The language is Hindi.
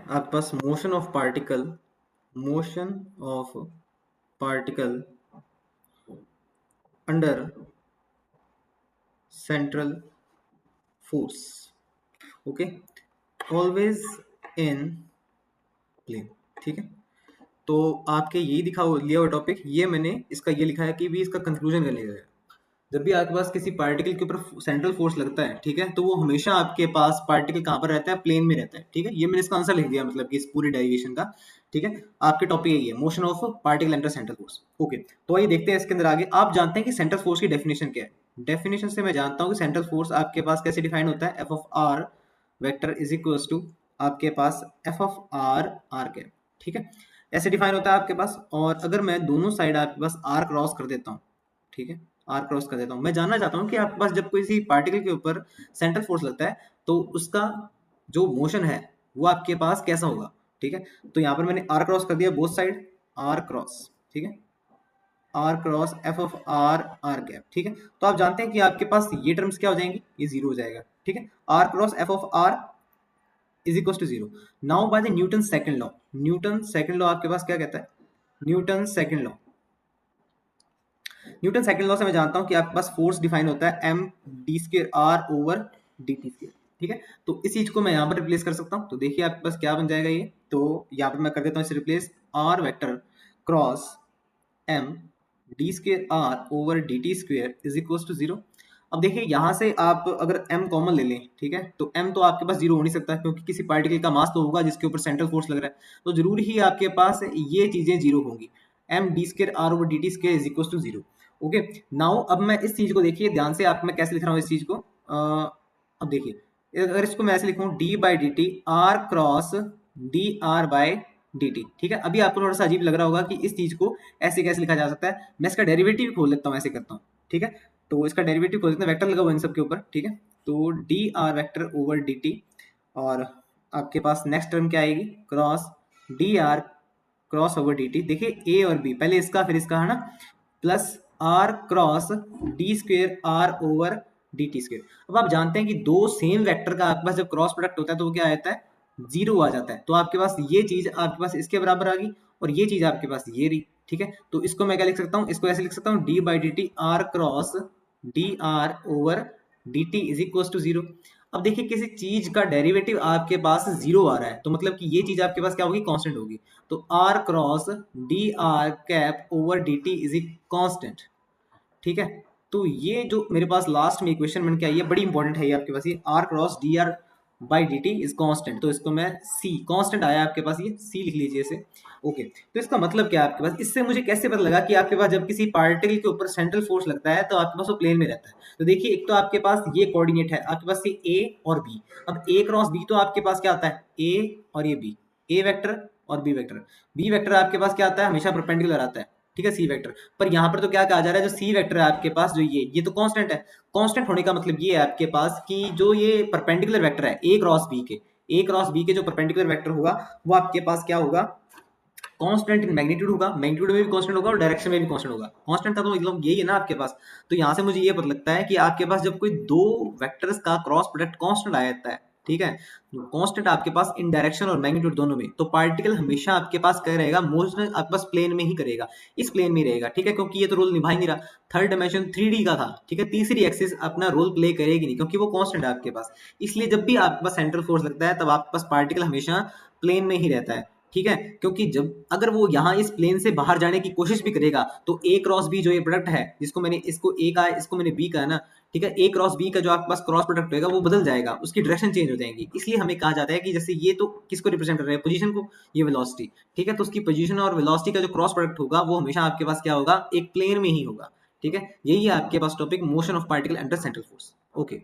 आपके पास motion of particle under central force, okay, always in plane. ठीक है, तो आपके यही लिया हुआ टॉपिक, ये मैंने इसका ये लिखा है कि भी इसका कंक्लूजन कर लिया जाए। जब भी आपके पास किसी पार्टिकल के ऊपर सेंट्रल फोर्स लगता है, ठीक है, तो वो हमेशा आपके पास पार्टिकल कहाँ पर रहता है, प्लेन में रहता है। ठीक है, ये मैंने इसका आंसर लिख दिया, मतलब कि इस पूरी डेरिवेशन का। ठीक है, आपके टॉपिक यही है, motion of particle under central force. Okay, तो आइए देखते हैं इसके अंदर आगे। आप जानते हैं कि सेंट्रल फोर्स की डेफिनेशन क्या है? डेफिनेशन से मैं जानता हूँ कि सेंट्रल फोर्स आपके पास कैसे डिफाइन होता है, F of R vector is equal to आपके पास F of are are cap. ठीक है, ऐसे डिफाइन होता है आपके पास। और अगर मैं दोनों साइड आपके पास आर क्रॉस कर देता हूँ, ठीक है, आर क्रॉस कर देता हूँ, मैं जानना चाहता हूँ कि आपके पास जब किसी पार्टिकल के ऊपर सेंट्रल फोर्स लगता है तो उसका जो मोशन है वो आपके पास कैसा होगा। ठीक है, तो यहाँ पर मैंने आर क्रॉस कर दिया बोथ साइड, आर क्रॉस, ठीक है, r cross f of are are cap. ठीक है, तो आप जानते हैं कि आपके पास ये टर्म्स क्या हो जाएंगी, ये जीरो हो जाएगा। ठीक है, r cross f of r is equal to zero. Now by the Newton second law, Newton second law आपके पास क्या कहता है, Newton second law, Newton second law से मैं जानता हूं कि आपके पास फोर्स डिफाइन होता है m d square r over d t square. ठीक है, तो इस चीज को मैं यहां पर रिप्लेस कर सकता हूं। तो देखिए आपके पास क्या बन जाएगा ये, तो यहां पर मैं कर देता हूं इसे replace, r vector cross m d square r over d t square is equal to zero. अब देखिए यहां से आप अगर m कॉमन ले लें, ठीक है, तो m तो आपके पास जीरो हो नहीं सकता, क्योंकि किसी पार्टिकल का मास तो होगा जिसके ऊपर सेंट्रल फोर्स लग रहा है, तो जरूर ही आपके पास ये चीजें जीरो होंगी। m d square r over d t square is equal to zero. Okay, now अब मैं इस चीज को देखिए ध्यान से, आप मैं कैसे लिख रहा हूँ इस चीज को। अब देखिए अगर इसको मैं ऐसे लिखूं, D by d t r cross d r by d T. ठीक है, अभी आपको थोड़ा सा अजीब लग रहा होगा कि इस चीज को ऐसे कैसे लिखा जा सकता है। मैं इसका डेरिवेटिव खोल लेता हूँ, ऐसे करता हूँ। ठीक है, तो इसका डेरिवेटिव खोल लेते हैं, वेक्टर लगा हुआ इन सब के ऊपर। ठीक है, तो D R vector over d T, और आपके पास नेक्स्ट टर्म क्या आएगी, cross d are cross over d T. देखिए ए और बी, पहले इसका फिर इसका, है ना, plus r cross d square r over d t square. अब आप जानते हैं कि दो सेम वेक्टर का आपके पास जब क्रॉस प्रोडक्ट होता है तो वो क्या आता है, जीरो आ जाता है। तो आपके पास ये चीज आपके पास इसके बराबर आ गई, और ये चीज आपके पास ये रही। ठीक है, तो इसको मैं क्या लिख सकता हूँ, इसको ऐसे लिख सकता हूँ, d by d t r cross d r over d t is equal to zero. अब देखिए किसी चीज का डेरिवेटिव आपके पास जीरो आ रहा है, तो मतलब कि ये चीज आपके पास क्या होगी, कांस्टेंट होगी। तो r cross d r cap over d t is equal constant. ठीक है, तो ये जो मेरे पास लास्ट में इक्वेशन बन के आई है, बड़ी इंपॉर्टेंट है ये आपके पास, ये r cross d r by d t is constant. तो इसको मैं सी कॉन्स्टेंट आया आपके पास, ये सी लिख लीजिए इसे। ओके, तो इसका मतलब क्या है आपके पास, इससे मुझे कैसे पता लगा कि आपके पास जब किसी पार्टिकल के ऊपर सेंट्रल फोर्स लगता है तो आपके पास वो प्लेन में रहता है। तो देखिए एक तो आपके पास ये कोऑर्डिनेट है आपके पास, ये ए और बी। अब ए क्रॉस बी तो आपके पास क्या आता है, ए और ये बी, ए वेक्टर और बी वेक्टर। बी वेक्टर आपके पास क्या आता है, हमेशा परपेंडिकुलर आता है। ठीक है, सी वेक्टर। पर यहाँ पर तो क्या कहा जा रहा है, जो सी वेक्टर है आपके पास, जो ये तो कांस्टेंट है। कांस्टेंट होने का मतलब ये है आपके पास कि जो ये परपेंडिकुलर वेक्टर है ए क्रॉस बी के, ए क्रॉस बी के जो परपेंडिकुलर वेक्टर होगा वो आपके पास क्या होगा, कांस्टेंट इन मैग्नीट्यूड होगा, मैग्नीट्यूड में भी कांस्टेंट होगा और डायरेक्शन में भी कांस्टेंट होगा। कांस्टेंट का तो मतलब यही है ना आपके पास। तो यहाँ से मुझे ये पता लगता है कि आपके पास जब कोई दो वेक्टर्स का क्रॉस प्रोडक्ट कांस्टेंट आ जाता है, ठीक है, कांस्टेंट आपके पास इन डायरेक्शन और मैग्नीट्यूड दोनों में, तो पार्टिकल हमेशा आपके पास क्या रहेगा, मोशन आपके पास प्लेन में ही करेगा, इस प्लेन में रहेगा। ठीक है, क्योंकि ये तो रोल निभा ही नहीं रहा, थर्ड डायमेंशन 3D का था। ठीक है, तीसरी एक्सिस अपना रोल प्ले करेगी नहीं, क्योंकि वो कांस्टेंट है आपके पास। इसलिए जब भी आपके पास सेंट्रल फोर्स लगता है तब आपके पास पार्टिकल हमेशा प्लेन में ही रहता है। ठीक है, क्योंकि जब अगर वो यहाँ इस प्लेन से बाहर जाने की कोशिश भी करेगा तो ए क्रॉस बी जो ये प्रोडक्ट है, जिसको मैंने इसको ए का इसको मैंने बी का है ना, ठीक है, ए क्रॉस बी का जो आपके पास क्रॉस प्रोडक्ट होगा वो बदल जाएगा, उसकी डायरेक्शन चेंज हो जाएगी। इसलिए हमें कहा जाता है कि जैसे ये तो किसको रिप्रेजेंट कर रहे हैं, पोजीशन को, ये वेलोसिटी। ठीक है, तो उसकी पोजीशन और वेलोसिटी का जो क्रॉस प्रोडक्ट होगा वो हमेशा आपके पास क्या होगा, एक प्लेन में ही होगा। ठीक है, यही है आपके पास topic, motion of particle under central force. Okay.